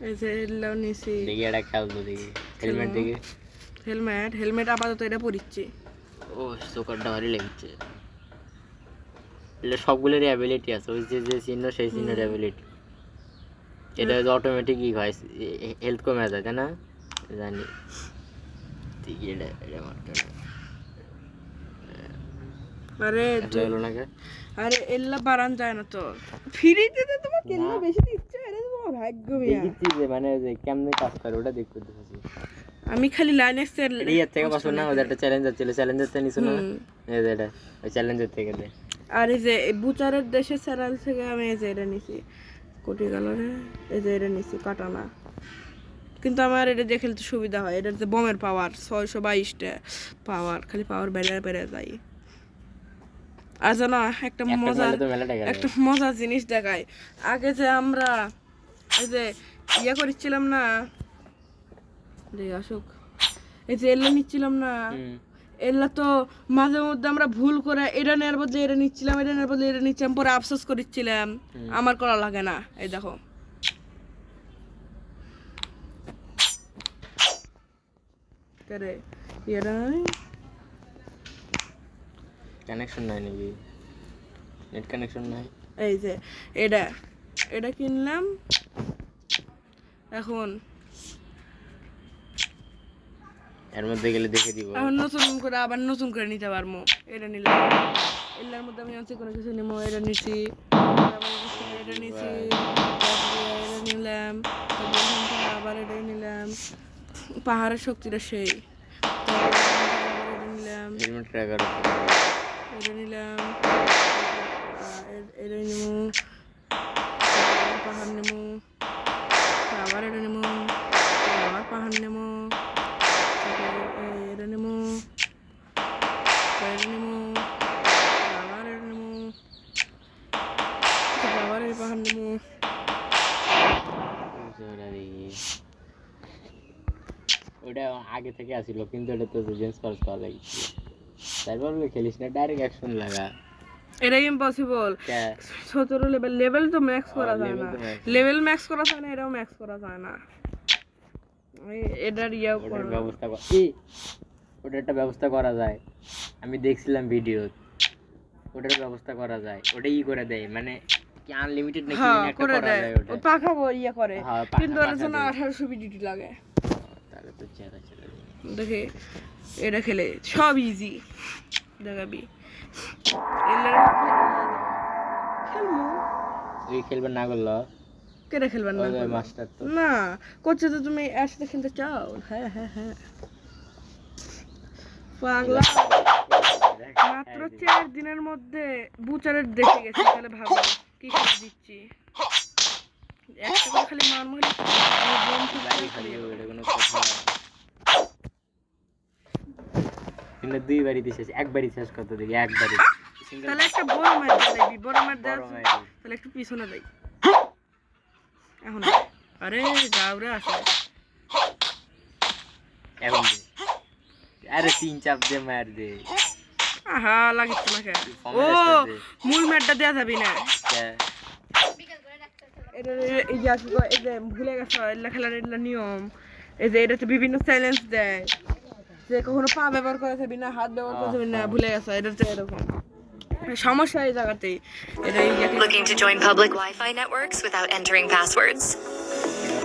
এই যে এলাও নিছি দেখি এটা খেলতো দেখি হেলমেট দেখি হেলমেট আপাতত এটা পরিচ্ছি ও চোখটা ভারী লেগেছে এটা সবগুলোরই অ্যাবিলিটি আছে ওই যে যে চিহ্ন সেই চিহ্নের অ্যাবিলিটি এটা অটোমেটিক ই হয় হেলথ কমে যায় তাই না জানি দেখি এটা এটা মারতে আরে এল্লা বাড়ান যায় না তো ফ্রিতে তো তোমার কেল্লা বেশি দিচ্ছে আরে তোমার ভাগ্য মিয়া দেখিছি যে মানে যে কেমনে কাজ করে ওটা দেখতে দিতেছি আমি খালি লাইনেক্স এর এর থেকে পাস না ওদের একটা চ্যালেঞ্জ ছিল চ্যালেঞ্জের তে নিছ না এই যে এটা ওই চ্যালেঞ্জের থেকে দে আর এই যে বুচারের দেশের চ্যানেল থেকে আমি এই যে এটা নিছি কোটি কালারে এই যে এটা নিছি কাটানা কিন্তু আমার এটা দিয়ে খেলতে সুবিধা হয় এটার যে বমের পাওয়ার 622টা পাওয়ার খালি পাওয়ার বেড়ে যায় আর জানা একটা মজার জিনিস দেখায় আগে যে আমরা এই যে ইয়া করেছিলাম না রে অশোক এই যে এল্লা নিচ্ছিলাম না এল্লা তো মাঝে মধ্যে আমরা ভুল করে এটা নেওয়ার বদলে এটা নিচ্ছিলাম এটা নেওয়ার বদলে এটা নিচ্ছিলাম পরে আফসোস করেছিলাম আমার করা লাগে না এই দেখো করে এটা কানেকশন নাই নাকি নেট কানেকশন নাই এই যে এটা কিনলাম এখন এর মধ্যে গেলে দেখে দিব এখন আবার নতুন করে নিতে পারবো এটা নিলাম এর মধ্যে আমি আছে কোনো কিছু নেবো এটা নিছি এটা নিছি এটা নিলাম আবার এটা নিলাম পাহাড়ের শক্তিটা সেই নিলাম এটা নিলাম এটা নেবো পাহাড় নেবো আবার এটা নেবো আবার পাহাড় নেবো এটা নেবো এটা নেবো আবার এটা নেবো আবার এই পাহাড় নেবো ওটা আগে থেকে আসিল কিন্তু এটা তো জেন্স পাস করা লাগিয়েছে তারপর খেলিস না ডাইরেক্ট অ্যাকশন লাগা এটা ইম্পসিবল 17 লেভেল তো ম্যাক্স করা যায় না লেভেল ম্যাক্স করা যায় না এটাও ম্যাক্স করা যায় না এটার ইয়াও করার ব্যবস্থা ওটার একটা ব্যবস্থা করা যায় আমি দেখছিলাম ভিডিও ওটার ব্যবস্থা করা যায় ওটা করে দেয় মানে কি আনলিমিটেড নাকি একটা করা যায় ওটা পাখা ইয়া করে কিন্তু ওর জন্য 1800 বিডিটি লাগে তাহলে তো চেরা দেখে এটা খেলে সব ইজি দেখাবি খেলবেন না করলো কেটে খেলবেন না মাস্টার তো না করছে তো তুমি একসাথে খেলতে চাও হ্যাঁ পাগলা মাত্র 4 দিনের মধ্যে বুচারের দেখে গেছি তাহলে ভাবো কি করে দিচ্ছি একটা করে খালি মারমু খালি এটা কোনো কথা কিন্তু দুইবারই দিছিস একবারই শেষ করতে দেখি একবারই তাহলে একটা বড় মার দিবি বড় মার দাও তাহলে একটু পিছনে দেই এখন আরে গাওরে আসে এখন আরে তিন চাপ দে মার দে আহা লাগিছে না কে ও মূল ম্যাটটা দেয়া যাবে না এই যে আসলে এই যে ভুলে গেছো এলা খেলার এলা নিয়ম এই যে এটাতে বিভিন্ন চ্যালেঞ্জ দেয় যে কখনো পা ব্যবহার করা যাবে না হাত ব্যবহার করা যাবে না ভুলে গেছো এটাতে এরকম সমস্যা এই জায়গাতেই Looking to join public Wi-Fi networks without entering passwords?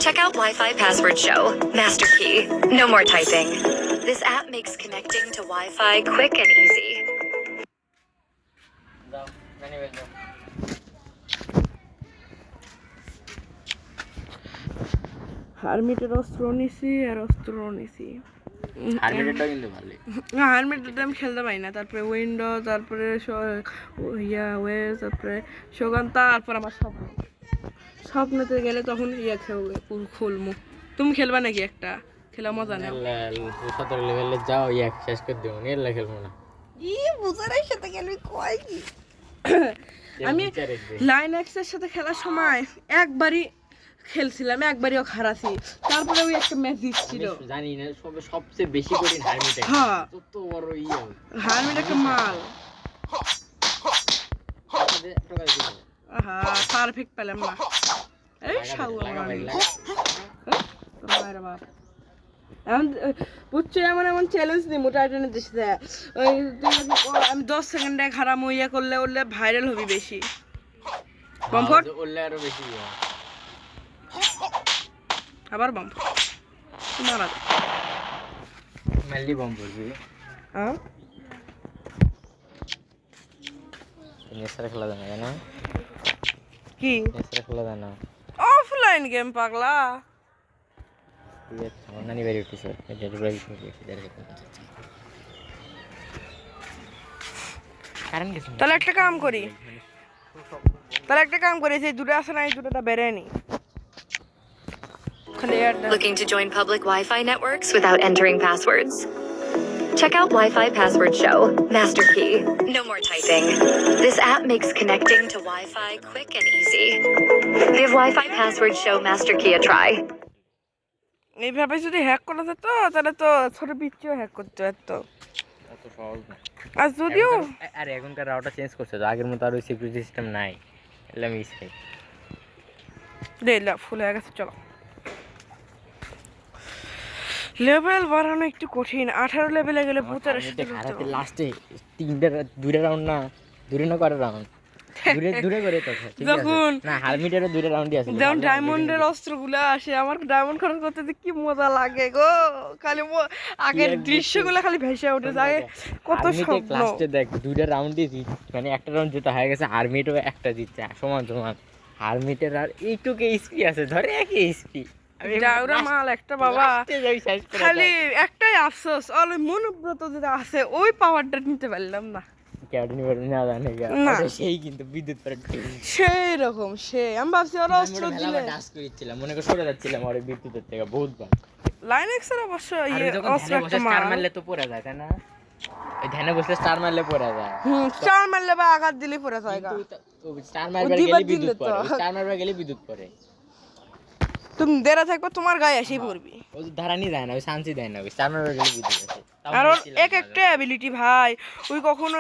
Check out Wi-Fi Password Show, Master Key. No more typing. This app makes connecting to Wi-Fi quick and easy. হারমিটের অস্ত্র নিছি আর অস্ত্র নিছি হারমিটেরটা কিন্তু ভালো না হারমিটেরটা আমি খেলতে পারি না তারপরে উইন্ডো তারপরে ওয়েস তারপরে শোগান তারপর আমার স্বপ্নতে গেলে তখন খেলবে খুলমু তুমি খেলবা নাকি একটা খেলা মজা নেই 17 লেভেলে যাও শেষ করে দেবো এলা খেলবো না বুঝারাই সাথে খেলবি কয় কি আমি লাইন এক্সের সাথে খেলার সময় একবারই খেলছিলাম একবারও হারাছি তারপরে ওই একটা ম্যাচ জিতছিল জানি না সবচেয়ে বেশি করে হারমিট হ্যাঁ কত বড় হারমিট একটা মাল আহা পারফেক্ট পেলাম না এই শালা আরে বাপ এমন বুঝছো এমন এমন চ্যালেঞ্জ দিই টাইটানের দেশে ওই আমি 10 সেকেন্ডে খারাপ ইয়া করলে ওরলে ভাইরাল হবি বেশি কমফর্ট ওরলে আরো বেশি হয়। আবার বমফর্ট মারা যায় মেনলি বম পড়বি হ্যাঁ নেসারে খেলা যায় না কি নেসারে খেলা যায় না অফলাইন গেম পাগলা ঠিক আছে আমার নানি বাড়ি উঠেছে এটা ব্রেক কারণ কিছু তাহলে একটা কাম করি সেই দুটো আছে না এই দুটোটা বেড়ে নি খালি একটা Looking to join public Wi-Fi networks without entering passwords? Check out Wi-Fi Password Show, Master Key. No more typing. This app makes connecting to Wi-Fi quick and easy. Give Wi-Fi Password Show Master Key a try. এইভাবে যদি hack করা যেত তাহলে তো ছোট পিচ্চিও hack করতে পারতো অত সহজ না আর যদিও আরে এখনকার রাউটার চেঞ্জ করছে তো আগের মতো আর ওই সিকিউরিটি সিস্টেম নাই এলাম ইসে দেলা ফুল হয়ে গেছে চলো লেভেল বাড়ানো একটু কঠিন 18 লেভেলে গেলে ভূতের সাথে হারাতে লাস্টে দুইটা রাউন্ড না দূরে না করে রাউন্ড দূরে করে তো ঠিক আছে যখন না হারমিটেরও দুইটা রাউন্ডই আছে যেমন ডায়মন্ডের অস্ত্রগুলো আসে আমার ডায়মন্ড খরচ করতে যে কি মজা লাগে গো খালি আগের দৃশ্যগুলো খালি ভেসে ওঠে যায় কত স্বপ্ন লাস্টে দেখ দুইটা রাউন্ডই মানে একটা রাউন্ড যেটা হয়ে গেছে হারমিটও একটা জিতছে সমান সমান হারমিটের আর এইটুকু এসপি আছে ধরে একই এসপি ডাউরা মাল একটা বাবা খালি একটাই আফসোস ওই মনোব্রত যেটা আছে ওই পাওয়ারটা নিতে পারলাম না সেই কিন্তু বিদ্যুৎ সেই রকম আমি ভাবছি ওরা অস্ত্র দিলে মনে করে সরে যাচ্ছিলাম ওর বিদ্যুতের থেকে বহুত বার লাইনেক্স এর অবশ্য অস্ত্র একটা স্টার মারলে তো পড়ে যায় তাই না ওই ধ্যানে বসলে স্টার মারলে পড়ে যায় স্টার মারলে বা আঘাত দিলে পড়ে যায় স্টার মারবার গেলে বিদ্যুৎ পড়ে স্টার মারবার গেলে বিদ্যুৎ পড়ে তুমি দেরা থাকবে তোমার গায়ে এসেই পড়বি ওই ধারানি যায় না ওই শান্তি দেয় না ওই স্টার মারবার গেলে বিদ্যুৎ আসে আর ওর এক একটা অ্যাবিলিটি ভাই ওই কখনো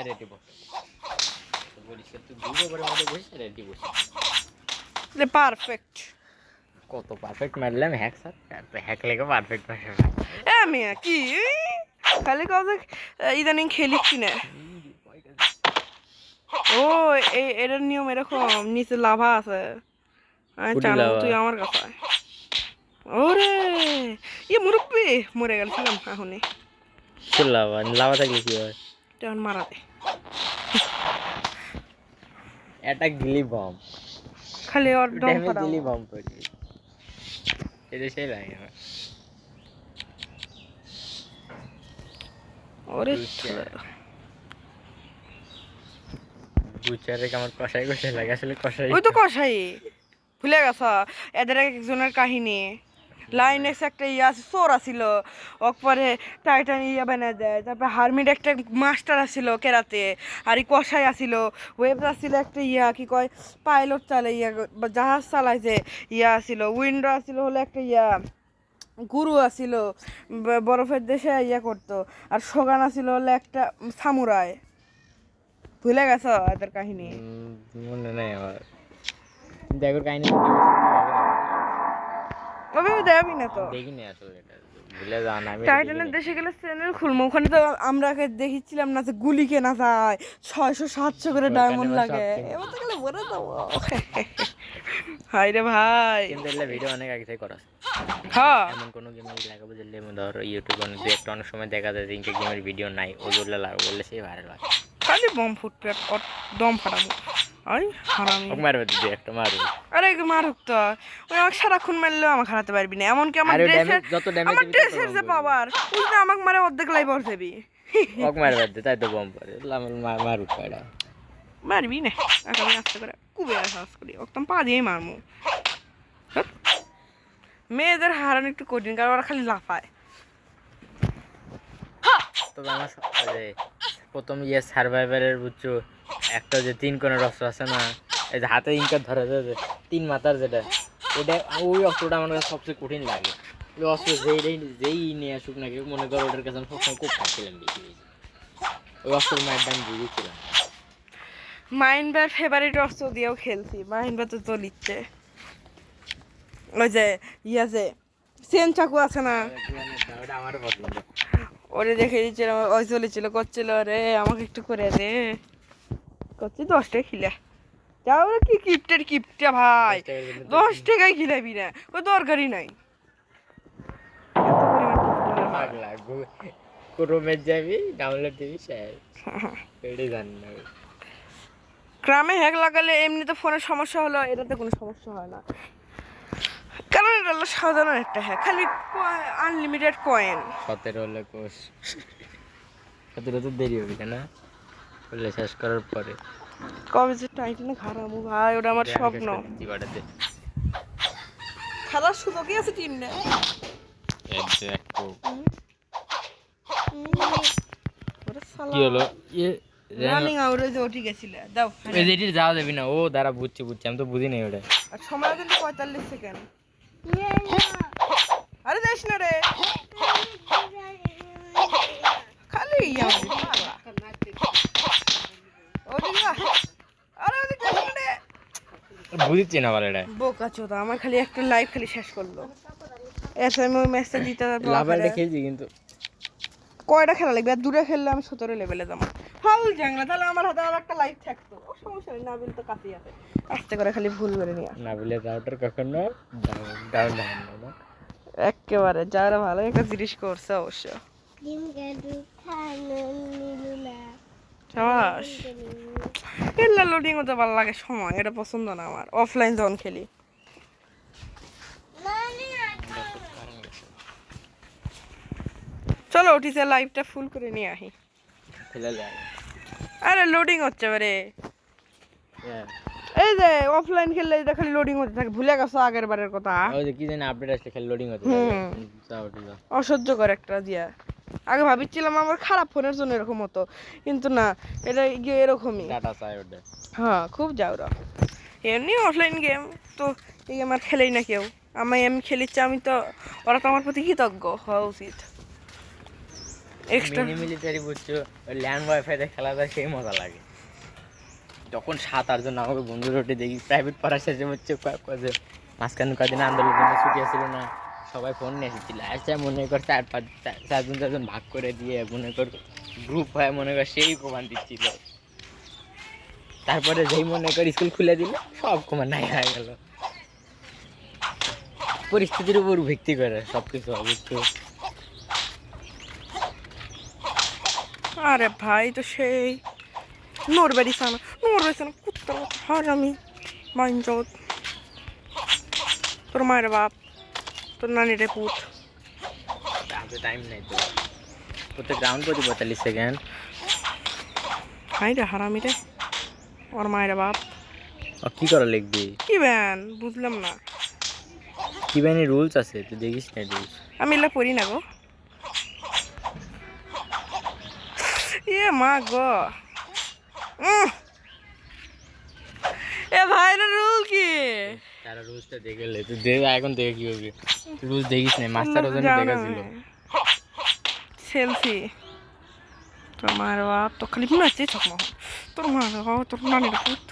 রেডি বস বলিস তুই দুটো করে মধ্যে বসিস রেডি বস পারফেক্ট কত পারফেক্ট মারলাম হ্যাক স্যার হ্যাক লেগে পারফেক্ট মারলাম মিয়া কি খালি কাজে ইদানিং খেলিস কি না ও এটার নিয়ম এরকম নিচে লাভা আছে জানো তুই আমার কাছে ওরে মুরব্বি মরে গেছিলাম এখনই লাভা থাকলে কি হয় তখন মারা দে এটা গিলি বম খালি ওর দম ফাটাও গিলি বম পড়ি এটা সেই লাগে ওরে বুচারে কেমন কষাই লাগে আসলে কষাই ওই তো কষাই ভুলে গেছ এদের একজনের কাহিনী লাইনেক্স একটা আছে চোর আছিল পরে টাইটান বানিয়ে দেয় তারপরে হারমিট একটা মাস্টার আছিল কেরাতে আর কষাই আছিল ওয়েব আছিল একটা কি কয় পাইলট চালে জাহাজ চালাইছে আছিল উইন্ডো আছিল হলো একটা গুরু আছিল বরফের দেশে করতো আর সোগান আছিল হলে একটা সামুরাই ভুলে গেছ এদের কাহিনী মনে নাই আমার দেখো কাহিনী দেবি না তো দেখিনি আসলে এটা ভুলে যাও না আমি টাইটানের দেশে গেলে চ্যানেল খুলবো ওখানে তো আমরা দেখেছিলাম না যে গুলি কেনা যায় 600-700 করে ডায়মন্ড লাগে এবার তো গেলে বলে দেবো হাই রে ভাই কিন্তু এগুলো ভিডিও অনেক আগে থেকে করা হ্যাঁ এমন কোনো গেমে লাগাবো যে ধর ইউটিউবে একটা অনেক সময় দেখা যায় যে ইনকে গেমের ভিডিও নাই ওগুলো লাগাবো বললে সেই ভাইরাল হয় খালি বম ফুটবে দম ফাটাবো আই হারামি মারবে দিদি একটা মারবে আরে মারুক তো ওই আমাকে সারাক্ষণ মারলেও আমাকে হারাতে পারবি না এমনকি আমার ড্রেসের যে পাওয়ার ওই যে আমাকে মারে অর্ধেক লাই বল দেবি মারবে দে তাই তো বম পড়ে মারুক পাড়া মারবি না আমি আস্তে করে কুবে সাহস করি একদম পা দিয়েই মারমু মেয়েদের হারানো একটু কঠিন কারণ ওরা খালি লাফায় তবে আমার প্রথম সার্ভাইভারের বুঝছো একটা যে 3 কোণের অস্ত্র আছে না এই যে হাতে ইনকার ধরা যায় 3 মাথার যেটা ওটা ওই অস্ত্রটা আমার কাছে সবচেয়ে কঠিন লাগে ওই অস্ত্র যেই নিয়ে আসুক নাকি মনে করো ওটার কাছে আমি সবসময় খুব থাকছিলাম বেশি ওই অস্ত্রের মায়ের দাম বুঝেছিলাম মাইনবার ফেভারিট অস্ত্র দিয়েও খেলছি মাইনবার তো লিখছে ওই যে যে সেন চাকু আছে না, ওটা আমার পছন্দ। ওরে দেখে দিচ্ছিল, ওই চলেছিল করছিল, রে আমাকে একটু করে দে, করছি 10 টাকা খিলে যাও রে, কি কিপ্টের কিপটা ভাই, 10 টাকায় খিলাবি না, ও দরকারই নাই। এত পরিমাণ কিপ্ট মনে হয়। পাগলা ক্রোমে যাবি, ডাউনলোড দিবি, শেষ। এটাই জানি না। গ্রামে হ্যাক লাগালে এমনি তো ফোনের সমস্যা হলো, এটাতে কোনো সমস্যা হয় না, কারণ এটা হলো সাধারণ একটা হ্যাক, খালি আনলিমিটেড কয়েন। 17 হলে কোষ 17 তো দেরি হবে না বললে শেষ করার পরে। কবে যে টাইটেনে ঘাড়ামু ভাই, ওটা আমার স্বপ্ন। জীবাটাতে খেলার সুযোগই আছে টিম নে। কি হলো রানিং আউট যে ওটি গেছিল, দাও এই যে এটির যাওয়া যাবে না। ও দাঁড়া, বুঝছি আমি তো বুঝি নাই ওটা। আর সময় কিন্তু 45 সেকেন্ড। আরে যাস না রে, খালি বুঝছি না বলে এটা বোকা চোদা, আমার খালি একটা লাইফ খালি শেষ করলো। এসে আমি ওই ম্যাচটা জিতে লাভালটা খেলছি কিন্তু কয়টা খেলা লাগবে, আর দূরে খেললে আমি 17 লেভেলে যাবো। ফাউল জাংলা, তাহলে আমার হাতে আর একটা লাইফ থাকতো। ও সমস্যা নেই, নাবিল তো কাছেই আছে, আস্তে করে খালি ভুল করে নিয়ে নাবিলের রাউটার কখনো ডাউন হয় না। একেবারে যারা ভালো একটা জিনিস করছে অবশ্য। সাবাস। এলা লোডিং হতে ভালো লাগে সময়, এটা পছন্দ না আমার, অফলাইন যখন খেলি। চলো উঠিছে, লাইভটা ফুল করে নিয়ে আহি। আরে লোডিং হচ্ছে বারে, এই যে অফলাইন খেললে এটা খালি লোডিং হতে থাকে, ভুলে গেছো আগের বারের কথা। ওই যে কি জানি আপডেট আসলে খালি লোডিং হতে অসহ্যকর একটা দিয়া। আগে ভাবছিলাম আমার খারাপ ফোনের জন্য এরকম হতো, কিন্তু না, এটা গিয়ে এরকমই। ডাটা চাই ওটা। হ্যাঁ, খুব যাওরা। এমনি অফলাইন গেম তো এই গেম আর খেলেই না কেউ। আমি খেলিচ্ছি, আমি তো, ওরা তো আমার প্রতি কৃতজ্ঞ হওয়া উচিত। এক্সট্রা মিনি মিলিটারি বুঝছো, ল্যান্ড ওয়াইফাইতে খেলা যায়, সেই মজা লাগে। যখন 7-8 জন আমাকে বন্ধুর ওঠে দেখি, প্রাইভেট পড়া শেষে হচ্ছে মাঝখানে কদিন আন্দোলনের ছুটি আসছিল না, সবাই ফোন নিয়ে এসেছিল। আচ্ছা মনে কর 4-5 ভাগ করে দিয়ে মনে কর গ্রুপ হয়, মনে কর সেই কমান দিচ্ছিল। তারপরে যেই মনে কর স্কুল খুলে দিল, সব কমান নাই হয়ে গেল। পরিস্থিতির উপর ভিত্তি করে সবকিছু হবে একটু। আরে ভাই তো সেই নড়বেড়ি সানা কুত্তা হার, আমি মাইনজত তোর মায়ের বাপ, তোর নানিরে পুত। টাইম নাই তো, প্রত্যেক রাউন্ড প্রতি 45 সেকেন্ড। হাই রে হারামি রে, ওর মায়ের বাপ। কি করা লিখবি? কি ব্যান বুঝলাম না, কি ব্যানি রুলস আছে, তুই দেখিস না রুলস? আমি এগুলো পড়ি না গো। এ মা গো, এ ভাই রুল কি? তারা রুলসটা দেখে লে, তুই দেখ এখন দেখে কি করবি? রুলস দেখিস না, মাস্টার ওজন দেখাছিল। সেলফি তোর মায়ের বাপ তো খালি মারছে চকমা, তোর মা তোর নানির পুত।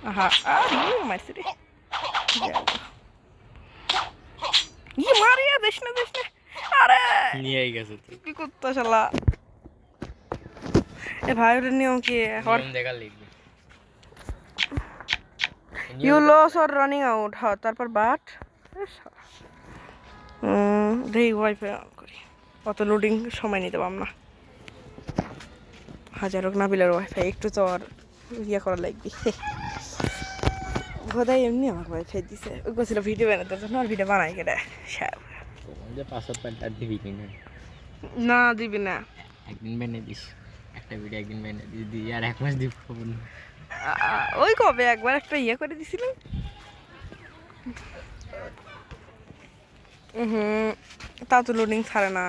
আহা মারছে রে, মারিয়া দেশ না দেশ না। আরে নিয়ে গেছে তুই কি করতে শালা। এ ভাই ওর নিয়ম কি? দেখা লিখবি you lose or running out. হ্যাঁ, তারপর বাট দেখি ওয়াইফাই অন করি, অত লোডিং সময় নিতে পারব না। হাজার হোক নাবিলের ওয়াইফাই একটু তো আর ইয়ে করা লাগবে। বোধহয় এমনি আমার ওয়াইফাই দিছে, ওই গেছিল ভিডিও বানাতে জন্য, আর ভিডিও বানাই কেটে পাসওয়ার্ড পাল্টা দিবি কিনা? না দিবি না, একদিন বেনে দিস একটা ভিডিও, একদিন বেনে দিস দি, আর 1 মাস দিব না। ওই কবে একবার একটা ইয়ে করে দিছিলাম। তাও তো লোডিং ছাড়ে না।